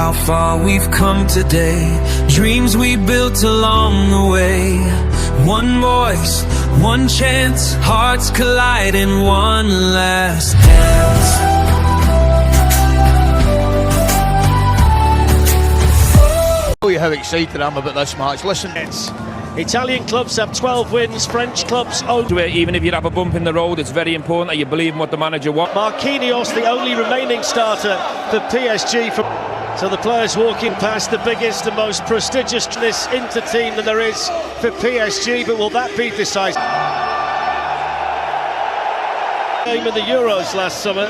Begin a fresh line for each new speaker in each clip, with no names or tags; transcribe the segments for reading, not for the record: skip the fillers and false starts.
how far we've come today. Dreams we built along the way. One voice, one chance, hearts collide in one last dance.
I'll tell you how excited I am about this match. Listen,
Italian clubs have 12 wins, French clubs own.
Even if you have a bump in the road, it's very important that you believe in what the manager wants.
Marquinhos, the only remaining starter for PSG. So the players walking past the biggest and most prestigious this Inter team that there is for PSG, but will that be decisive? Game in the Euros last summer,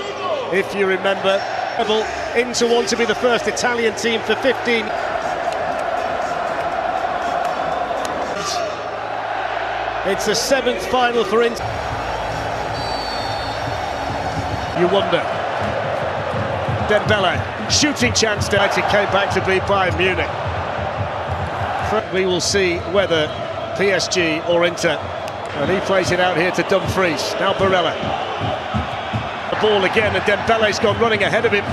if you remember. Inter want to be the first Italian team for 15. It's the 7th final for Inter. You wonder. Dembele, shooting chance to it came back to be Bayern Munich. We will see whether PSG or Inter. And he plays it out here to Dumfries. Now Barella. The ball again, and Dembele's gone running ahead of him.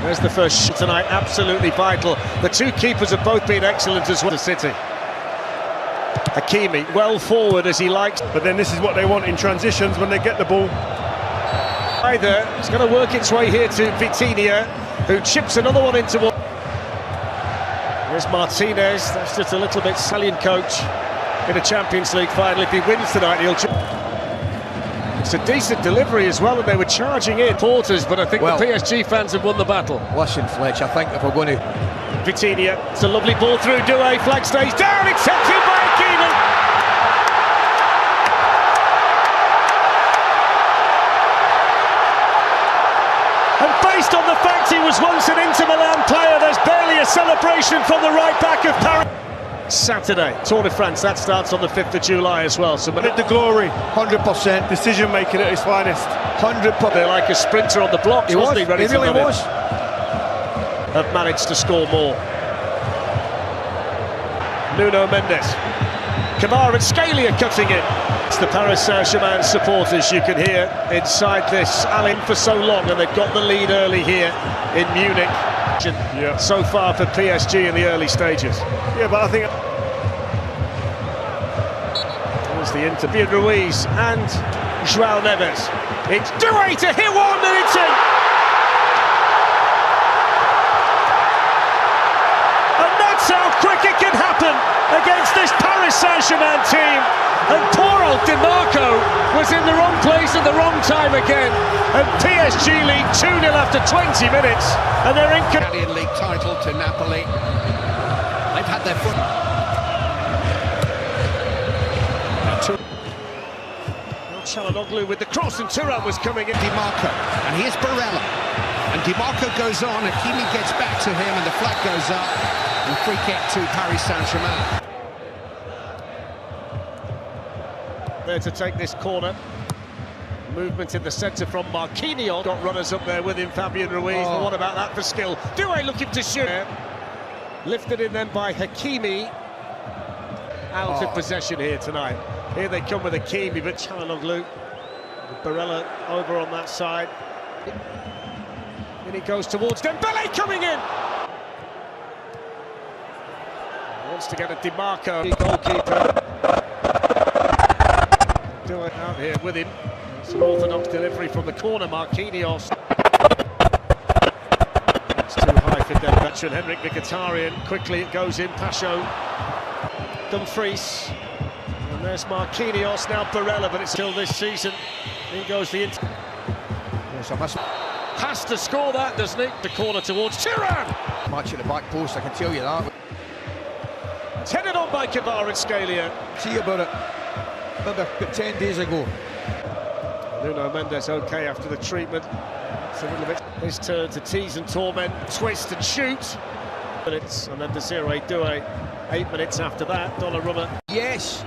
There's the first shot tonight, absolutely vital. The two keepers have both been excellent as well. The City. Hakimi, well forward as he likes.
But then this is what they want in transitions when they get the ball.
Either it's going to work its way here to Vitinha, who chips another one into one. There's Martinez, that's just a little bit salient coach in a Champions League final. If he wins tonight, he'll... It's a decent delivery as well, and they were charging in Porters, but I think the PSG fans have won the battle.
listen, Fletch, I think if we're going to...
Vitinha, it's a lovely ball through Doué, flag stays down, accepted by Hakimi. And based on the fact he was once an Inter-Milan player, there's barely a celebration from the right back of Paris. Saturday, Tour de France, that starts on the 5th of July as well. So
The glory,
100%.
decision making at its finest.
100%.
They're like a sprinter on the blocks, wasn't he? Ready
He really
to
was.
have managed to score more. Nuno Mendes. Kvaratskhelia cutting it. It's the Paris Saint-Germain supporters you can hear inside this alley for so long, and they've got the lead early here in Munich. So far for PSG in the early stages.
Yeah, but I think...
There's the interview, Ruiz and João Neves. It's Doué to hit one, and it's in! And that's how quick it can happen against this Paris Saint-Germain team. And poor old Di Marco was in the wrong place at the wrong time again. And PSG lead 2-0 after 20 minutes. And they're in...
Italian League title to Napoli. They've had their foot...
Çalhanoğlu with the cross, and Thuram was coming in.
Di Marco, and here's Barella. And Di Marco goes on, and Hakimi gets back to him, and the flag goes up. And free kick to Paris Saint-Germain.
There to take this corner. Movement in the centre from Marquinhos. Got runners up there with him, Fabian Ruiz. But what about that for skill? Doué looking to shoot. Lifted in then by Hakimi. Out of possession here tonight. Here they come with Hakimi, but Çalhanoğlu. Barella over on that side. And he goes towards Dembele coming in. Wants to get a Di Marco, goalkeeper. Do it out here with him. It's an orthodox delivery from the corner, Marquinhos. That's too high for Dembele. Henrik Mkhitaryan, quickly it goes in, Pacho. Dumfries. And there's Marquinhos, now Barella, but it's still this season. In goes the Inter.
Yes, I must...
Has to score that, doesn't he? The corner towards Thuram.
Match at the back post, I can tell you that.
It's headed on by Kvaratskhelia.
See about it. Maybe about 10 days ago.
Nuno Mendes okay after the treatment. It's a little bit his turn to tease and torment, twist and shoot. Minutes, and then Desiree Doué. 8 minutes after that, Donnarumma.
Yes,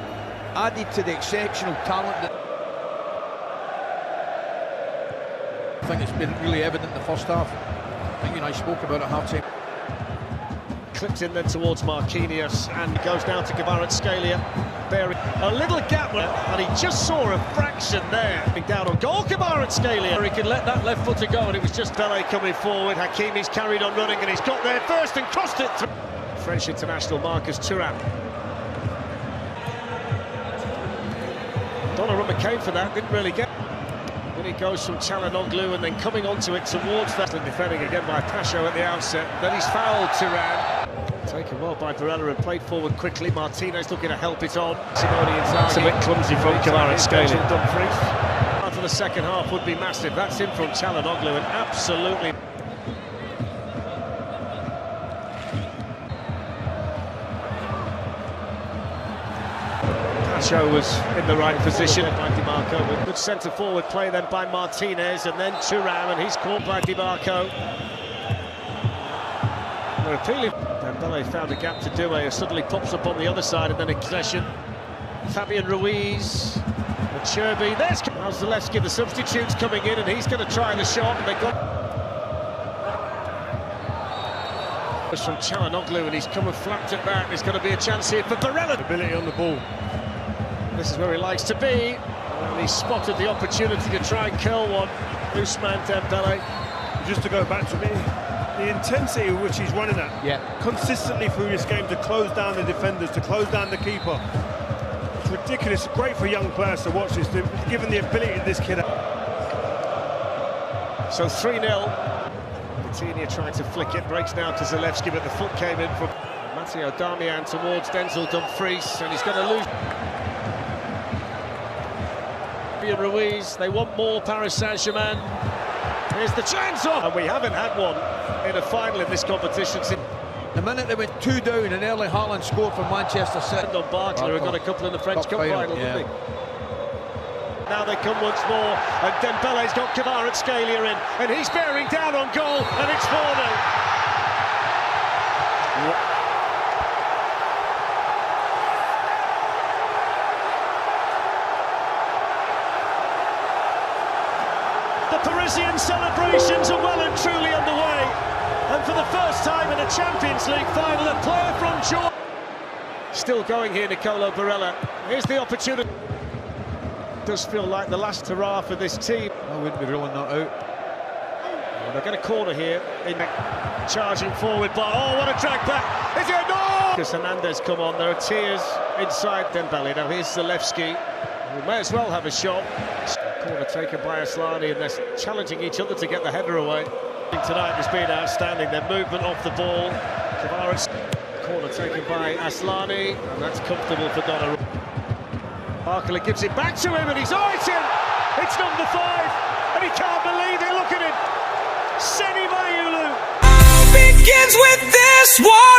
added to the exceptional talent that... I think it's been really evident in the first half. I think you and I spoke about it half-time.
clips in then towards Marquinhos and goes down to Kvaratskhelia. There, a little gap, and he just saw a fraction there. Down on goal, Kvaratskhelia. He could let that left footer go, and it was just Tbeh coming forward. Hakimi's carried on running, and he's got there first and crossed it through. French international Marcus Thuram. Donnarumma came for that, didn't really get. Then he goes from Çalhanoğlu and then coming onto it towards that. And defending again by Pacho at the outset. Then he's fouled Thuram. Taken well by Barella and played forward quickly. Martinez looking to help it on. Simone Inzaghi.
It's a bit clumsy from Kvaratskhelia.
Dumfries. For the second half would be massive. That's in from Çalhanoğlu and absolutely. Pacho was in the right position by Dimarco, with good centre-forward play then by Martinez, and then Thuram, and he's caught by Dimarco. They're appealing. Dembele found a gap to Tbeh, who suddenly pops up on the other side, and then in possession. Fabian Ruiz, and Cherby. There's Zalewski, the substitute's coming in, and he's going to try the shot, and they got. From Çalhanoğlu, and he's coming flat at that. There's going to be a chance here for Barella.
Ability on the ball.
This is where he likes to be, and he spotted the opportunity to try and curl one. Ousmane Dembele.
Just to go back to me, the intensity with which he's running at, consistently through this game to close down the defenders, to close down the keeper. It's ridiculous. Great for young players to watch this, given the ability of this kid.
So 3-0. Coutinho trying to flick it, breaks down to Zalewski, but the foot came in from Matteo Darmian towards Denzel Dumfries, and he's going to lose. Ruiz, they want more, Paris Saint-Germain. Here's the chance on, and we haven't had one in a final in this competition since.
The minute they went 2 down and Erling Haaland scored for Manchester City.
On Barkley, who got a couple in the French Cup final, didn't he? Now they come once more, and Dembele's got Kvaratskhelia in, and he's bearing down on goal, and it's 4-0. The Parisian celebrations are well and truly underway, and for the first time in a Champions League final, a player from Georgia. Still going here, Nicolo Barella. Here's the opportunity. Does feel like the last hurrah for this team.
I wouldn't be ruling that out.
Well, they're going to corner here. Charging forward, but oh, what a drag back! Is it no? Because Hernandez come on. There are tears inside Dembele. Now here's Zalewski. We may as well have a shot. Corner taken by Aslani, and they're challenging each other to get the header away. Tonight has been outstanding. Their movement off the ball. Corner taken by Aslani, and that's comfortable for Donnarumma. Barkley gives it back to him, and he's it's in! It's number 5, and he can't believe it. Look at him. Seni Mayulu.
Begins with this one.